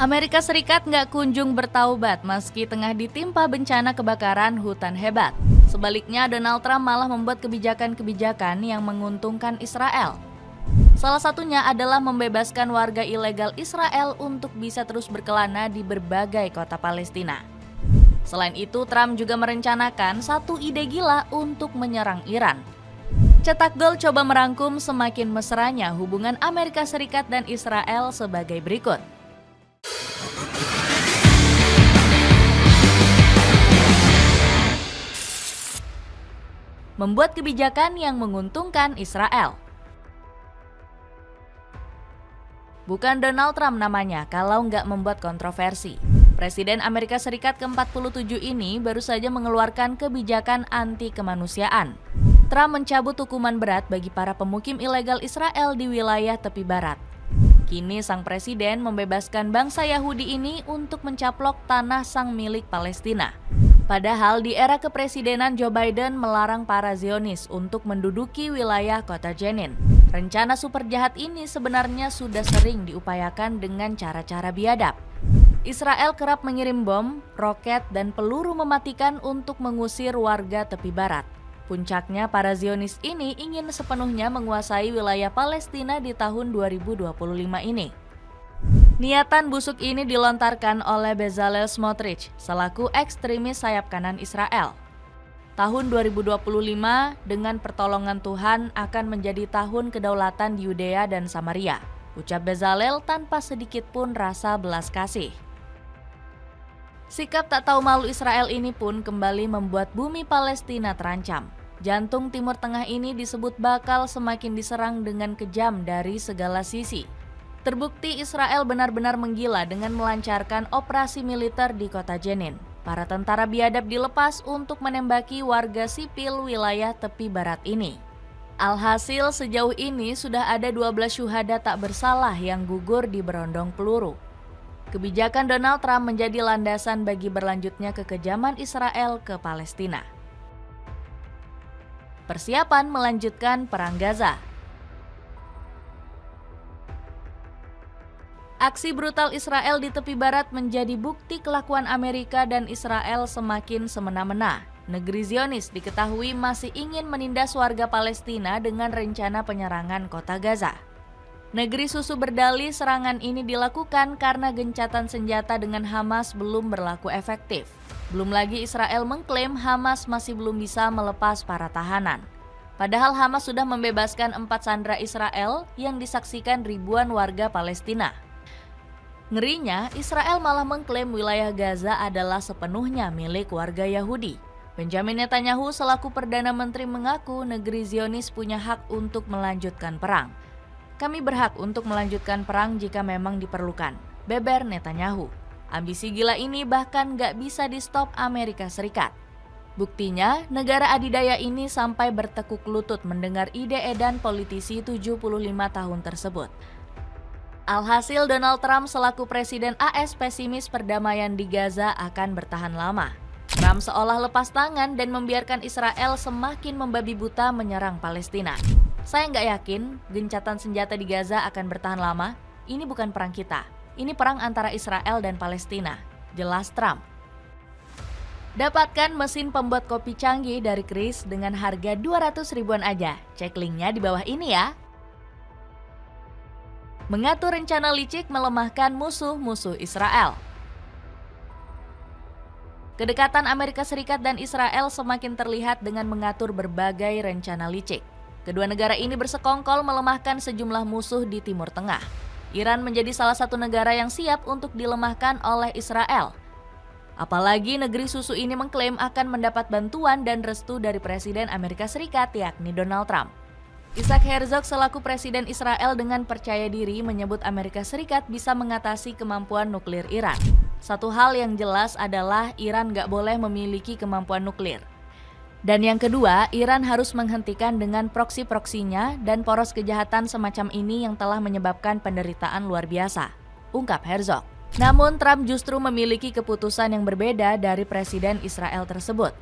Amerika Serikat nggak kunjung bertaubat meski tengah ditimpa bencana kebakaran hutan hebat. Sebaliknya, Donald Trump malah membuat kebijakan-kebijakan yang menguntungkan Israel. Salah satunya adalah membebaskan warga ilegal Israel untuk bisa terus berkelana di berbagai kota Palestina. Selain itu, Trump juga merencanakan satu ide gila untuk menyerang Iran. Cetak Gol coba merangkum semakin mesranya hubungan Amerika Serikat dan Israel sebagai berikut. Membuat kebijakan yang menguntungkan Israel. Bukan Donald Trump namanya kalau nggak membuat kontroversi. Presiden Amerika Serikat ke-47 ini baru saja mengeluarkan kebijakan anti kemanusiaan. Trump mencabut hukuman berat bagi para pemukim ilegal Israel di wilayah tepi barat. Kini sang presiden membebaskan bangsa Yahudi ini untuk mencaplok tanah sang milik Palestina. Padahal di era kepresidenan Joe Biden melarang para Zionis untuk menduduki wilayah kota Jenin. Rencana super jahat ini sebenarnya sudah sering diupayakan dengan cara-cara biadab. Israel kerap mengirim bom, roket, dan peluru mematikan untuk mengusir warga tepi barat. Puncaknya para Zionis ini ingin sepenuhnya menguasai wilayah Palestina di tahun 2025 ini. Niatan busuk ini dilontarkan oleh Bezalel Smotrich selaku ekstremis sayap kanan Israel. Tahun 2025 dengan pertolongan Tuhan akan menjadi tahun kedaulatan di Yudea dan Samaria, ucap Bezalel tanpa sedikit pun rasa belas kasih. Sikap tak tahu malu Israel ini pun kembali membuat bumi Palestina terancam. Jantung Timur Tengah ini disebut bakal semakin diserang dengan kejam dari segala sisi. Terbukti Israel benar-benar menggila dengan melancarkan operasi militer di kota Jenin. Para tentara biadab dilepas untuk menembaki warga sipil wilayah tepi barat ini. Alhasil sejauh ini sudah ada 12 syuhada tak bersalah yang gugur di berondong peluru. Kebijakan Donald Trump menjadi landasan bagi berlanjutnya kekejaman Israel ke Palestina. Persiapan melanjutkan Perang Gaza. Aksi brutal Israel di tepi barat menjadi bukti kelakuan Amerika dan Israel semakin semena-mena. Negeri Zionis diketahui masih ingin menindas warga Palestina dengan rencana penyerangan kota Gaza. Negeri susu berdalih serangan ini dilakukan karena gencatan senjata dengan Hamas belum berlaku efektif. Belum lagi Israel mengklaim Hamas masih belum bisa melepas para tahanan. Padahal Hamas sudah membebaskan 4 sandera Israel yang disaksikan ribuan warga Palestina. Ngerinya, Israel malah mengklaim wilayah Gaza adalah sepenuhnya milik warga Yahudi. Benjamin Netanyahu selaku Perdana Menteri mengaku negeri Zionis punya hak untuk melanjutkan perang. Kami berhak untuk melanjutkan perang jika memang diperlukan, beber Netanyahu. Ambisi gila ini bahkan gak bisa di-stop Amerika Serikat. Buktinya, negara adidaya ini sampai bertekuk lutut mendengar ide edan politisi 75 tahun tersebut. Alhasil Donald Trump selaku Presiden AS pesimis perdamaian di Gaza akan bertahan lama. Trump seolah lepas tangan dan membiarkan Israel semakin membabi buta menyerang Palestina. Saya nggak yakin gencatan senjata di Gaza akan bertahan lama. Ini bukan perang kita. Ini perang antara Israel dan Palestina, jelas Trump. Dapatkan mesin pembuat kopi canggih dari Kris dengan harga 200 ribuan aja. Cek linknya di bawah ini ya. Mengatur rencana licik melemahkan musuh-musuh Israel. Kedekatan Amerika Serikat dan Israel semakin terlihat dengan mengatur berbagai rencana licik. Kedua negara ini bersekongkol melemahkan sejumlah musuh di Timur Tengah. Iran menjadi salah satu negara yang siap untuk dilemahkan oleh Israel. Apalagi negeri susu ini mengklaim akan mendapat bantuan dan restu dari Presiden Amerika Serikat yakni Donald Trump. Isaac Herzog selaku Presiden Israel dengan percaya diri menyebut Amerika Serikat bisa mengatasi kemampuan nuklir Iran. Satu hal yang jelas adalah Iran gak boleh memiliki kemampuan nuklir. Dan yang kedua, Iran harus menghentikan dengan proksi-proksinya dan poros kejahatan semacam ini yang telah menyebabkan penderitaan luar biasa, ungkap Herzog. Namun Trump justru memiliki keputusan yang berbeda dari Presiden Israel tersebut.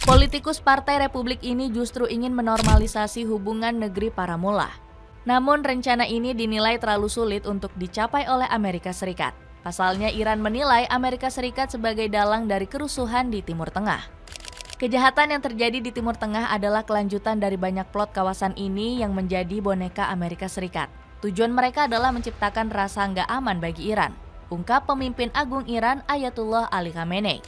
Politikus Partai Republik ini justru ingin menormalisasi hubungan negeri para mullah. Namun rencana ini dinilai terlalu sulit untuk dicapai oleh Amerika Serikat. Pasalnya, Iran menilai Amerika Serikat sebagai dalang dari kerusuhan di Timur Tengah. Kejahatan yang terjadi di Timur Tengah adalah kelanjutan dari banyak plot kawasan ini yang menjadi boneka Amerika Serikat. Tujuan mereka adalah menciptakan rasa nggak aman bagi Iran, ungkap pemimpin agung Iran Ayatullah Ali Khamenei.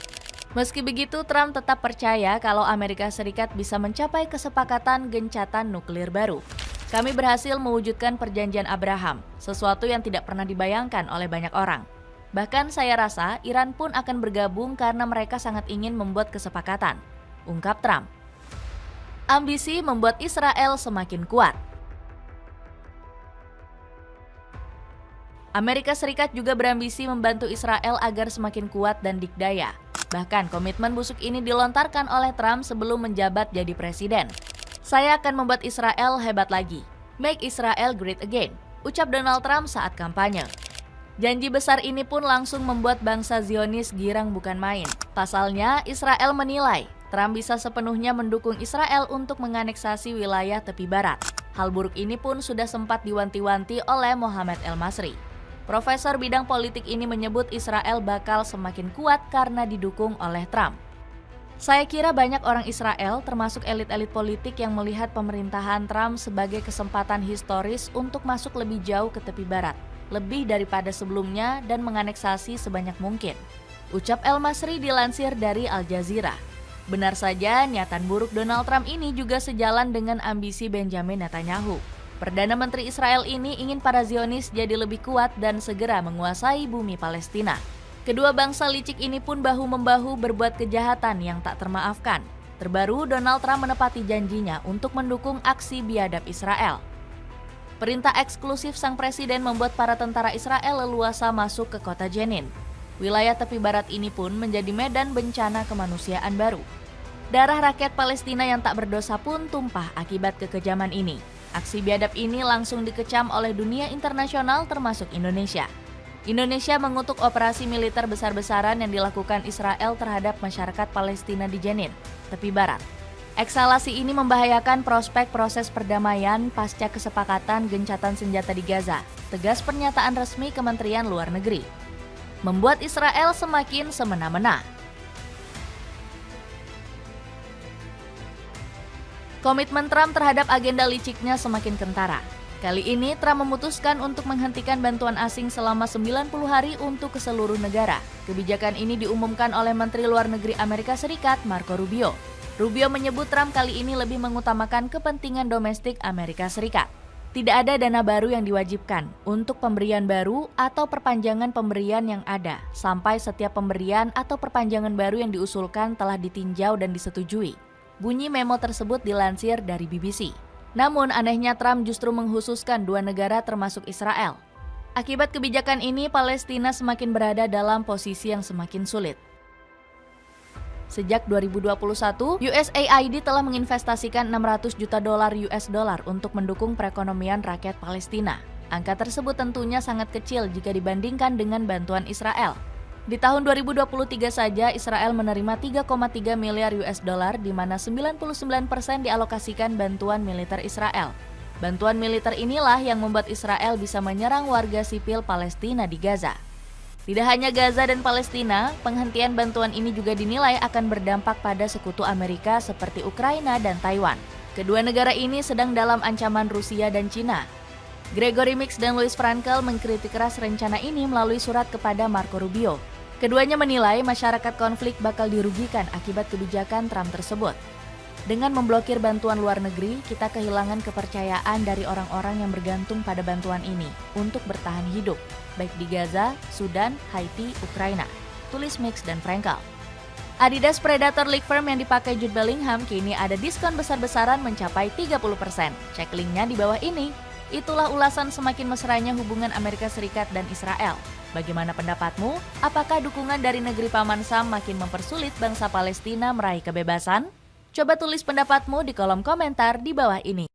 Meski begitu, Trump tetap percaya kalau Amerika Serikat bisa mencapai kesepakatan gencatan nuklir baru. Kami berhasil mewujudkan perjanjian Abraham, sesuatu yang tidak pernah dibayangkan oleh banyak orang. Bahkan saya rasa Iran pun akan bergabung karena mereka sangat ingin membuat kesepakatan, ungkap Trump. Ambisi membuat Israel semakin kuat. Amerika Serikat juga berambisi membantu Israel agar semakin kuat dan dikdaya. Bahkan komitmen busuk ini dilontarkan oleh Trump sebelum menjabat jadi presiden. Saya akan membuat Israel hebat lagi. Make Israel great again, ucap Donald Trump saat kampanye. Janji besar ini pun langsung membuat bangsa Zionis girang bukan main. Pasalnya, Israel menilai Trump bisa sepenuhnya mendukung Israel untuk menganeksasi wilayah tepi barat. Hal buruk ini pun sudah sempat diwanti-wanti oleh Mohammed El-Masri. Profesor bidang politik ini menyebut Israel bakal semakin kuat karena didukung oleh Trump. Saya kira banyak orang Israel, termasuk elit-elit politik yang melihat pemerintahan Trump sebagai kesempatan historis untuk masuk lebih jauh ke tepi barat, lebih daripada sebelumnya dan menganeksasi sebanyak mungkin, ucap El-Masri dilansir dari Al Jazeera. Benar saja, niatan buruk Donald Trump ini juga sejalan dengan ambisi Benjamin Netanyahu. Perdana Menteri Israel ini ingin para Zionis jadi lebih kuat dan segera menguasai bumi Palestina. Kedua bangsa licik ini pun bahu-membahu berbuat kejahatan yang tak termaafkan. Terbaru, Donald Trump menepati janjinya untuk mendukung aksi biadab Israel. Perintah eksklusif sang presiden membuat para tentara Israel leluasa masuk ke kota Jenin. Wilayah tepi barat ini pun menjadi medan bencana kemanusiaan baru. Darah rakyat Palestina yang tak berdosa pun tumpah akibat kekejaman ini. Aksi biadab ini langsung dikecam oleh dunia internasional termasuk Indonesia. Indonesia mengutuk operasi militer besar-besaran yang dilakukan Israel terhadap masyarakat Palestina di Jenin, tepi barat. Ekskalasi ini membahayakan prospek proses perdamaian pasca kesepakatan gencatan senjata di Gaza, tegas pernyataan resmi Kementerian Luar Negeri. Membuat Israel semakin semena-mena. Komitmen Trump terhadap agenda liciknya semakin kentara. Kali ini Trump memutuskan untuk menghentikan bantuan asing selama 90 hari untuk ke seluruh negara. Kebijakan ini diumumkan oleh Menteri Luar Negeri Amerika Serikat Marco Rubio. Rubio menyebut Trump kali ini lebih mengutamakan kepentingan domestik Amerika Serikat. Tidak ada dana baru yang diwajibkan untuk pemberian baru atau perpanjangan pemberian yang ada, sampai setiap pemberian atau perpanjangan baru yang diusulkan telah ditinjau dan disetujui. Bunyi memo tersebut dilansir dari BBC. Namun anehnya Trump justru menghususkan dua negara termasuk Israel. Akibat kebijakan ini, Palestina semakin berada dalam posisi yang semakin sulit. Sejak 2021, USAID telah menginvestasikan 600 juta dolar US dollar untuk mendukung perekonomian rakyat Palestina. Angka tersebut tentunya sangat kecil jika dibandingkan dengan bantuan Israel. Di tahun 2023 saja, Israel menerima 3,3 miliar US dollar, di mana 99% dialokasikan bantuan militer Israel. Bantuan militer inilah yang membuat Israel bisa menyerang warga sipil Palestina di Gaza. Tidak hanya Gaza dan Palestina, penghentian bantuan ini juga dinilai akan berdampak pada sekutu Amerika seperti Ukraina dan Taiwan. Kedua negara ini sedang dalam ancaman Rusia dan Cina. Gregory Meeks dan Louis Frankel mengkritik keras rencana ini melalui surat kepada Marco Rubio. Keduanya menilai masyarakat konflik bakal dirugikan akibat kebijakan Trump tersebut. Dengan memblokir bantuan luar negeri, kita kehilangan kepercayaan dari orang-orang yang bergantung pada bantuan ini untuk bertahan hidup, baik di Gaza, Sudan, Haiti, Ukraina, tulis Meeks dan Frankel. Adidas Predator League Firm yang dipakai Jude Bellingham kini ada diskon besar-besaran mencapai 30%. Cek linknya di bawah ini. Itulah ulasan semakin mesranya hubungan Amerika Serikat dan Israel. Bagaimana pendapatmu? Apakah dukungan dari negeri Paman Sam makin mempersulit bangsa Palestina meraih kebebasan? Coba tulis pendapatmu di kolom komentar di bawah ini.